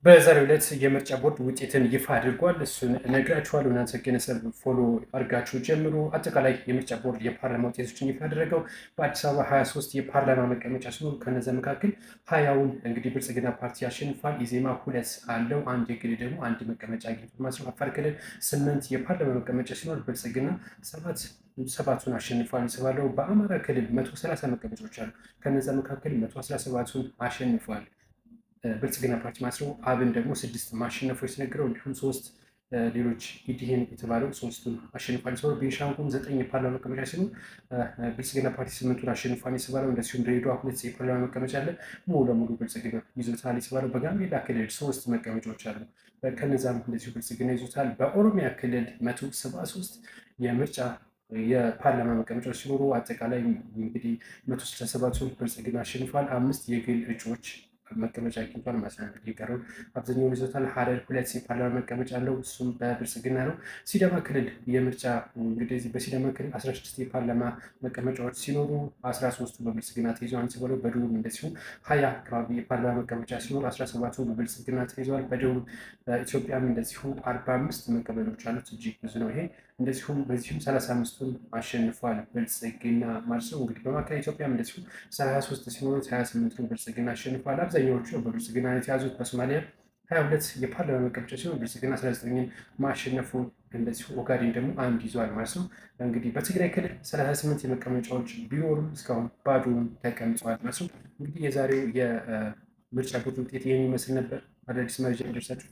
በዛሬው ዕለት የምርጫ ቦርድ ውጤትን ይፋ አድርጓል። እሱን እነግራችኋለሁ። እናንተ ግን ፎሎ አድርጋችሁ ጀምሩ። አጠቃላይ የምርጫ ቦርድ የፓርላማ ውጤቶችን ይፋ አደረገው በአዲስ አበባ 23 የፓርላማ መቀመጫ ሲኖሩ ከነዚያ መካከል 20ውን እንግዲህ ብልጽግና ፓርቲ ያሸንፋል። ኢዜማ 2 አለው፣ አንድ የግል ደግሞ አንድ መቀመጫ አግኝቷል ማለት ነው። አፋር ክልል 8 የፓርላማ መቀመጫ ሲኖር ብልጽግና ሰባቱን አሸንፏል የተባለው። በአማራ ክልል 130 መቀመጫዎች አሉ። ከነዚያ መካከል 117ቱን አሸንፏል ብልጽግና ፓርቲ ማለት ነው። አብን ደግሞ 6 ማሸነፉ የተነገረው፣ እንዲሁም 3 ሌሎች ኢዲሄን የተባለው 3ቱን አሸንፏል ሲሆን ቤንሻንጉል 9 የፓርላማ መቀመጫ ሲሆን ብልጽግና ፓርቲ 8ቱን አሸንፏል የተባለው። እንደዚሁም ድሬዳዋ 2 የፓርላማ መቀመጫ አለ፣ ሙሉ ለሙሉ ብልጽግና ይዞታል የተባለው። በጋምቤላ ክልል 3 መቀመጫዎች አሉ፣ ከነዛም እንደዚሁ ብልጽግና ይዞታል። በኦሮሚያ ክልል 173 የምርጫ የፓርላማ መቀመጫዎች ሲኖሩ አጠቃላይ እንግዲህ 167ቱን ብልጽግና አሸንፏል። 5 የግል እጩዎች መቀመጫ አግኝቷል ማለት ነው። የቀረው አብዛኛውን ይዞታል። ሐረር 2 የፓርላማ መቀመጫ አለው፣ እሱም በብልጽግና ነው። ሲዳማ ክልል የምርጫ እንግዲህ በሲዳማ ክልል 16 የፓርላማ መቀመጫዎች ሲኖሩ 13ቱ በብልጽግና ተይዘዋል ሲባለው፣ በደቡብ እንደዚሁ 20 አካባቢ የፓርላማ መቀመጫ ሲኖሩ 17ቱ በብልጽግና ተይዘዋል። በደቡብ ኢትዮጵያም እንደዚሁ 45 መቀመጫዎች አሉት፣ እጅግ ብዙ ነው ይሄ። እንደዚሁም በዚሁም 35ቱን አሸንፏል ብልጽግና ማለት ነው። እንግዲህ በማዕከላዊ ኢትዮጵያም እንደዚሁ 23 ሲኖሩት 28ቱን ብልጽግና አሸንፏል። አብዛኛዎቹ በብልጽግና የተያዙት። በሶማሊያ 22 የፓርላማ መቀመጫ ሲሆን ብልጽግና 19ን ማሸነፉ እንደዚሁ። ኦጋዴን ደግሞ 1 ይዟል ማለት ነው። እንግዲህ በትግራይ ክልል 38 የመቀመጫዎች ቢኖሩም እስካሁን ባዶውን ተቀምጧል ማለት ነው። እንግዲህ የዛሬው የምርጫ ቦርድ ውጤት ይህን ይመስል ነበር። አዳዲስ መረጃ ደርሳችሁ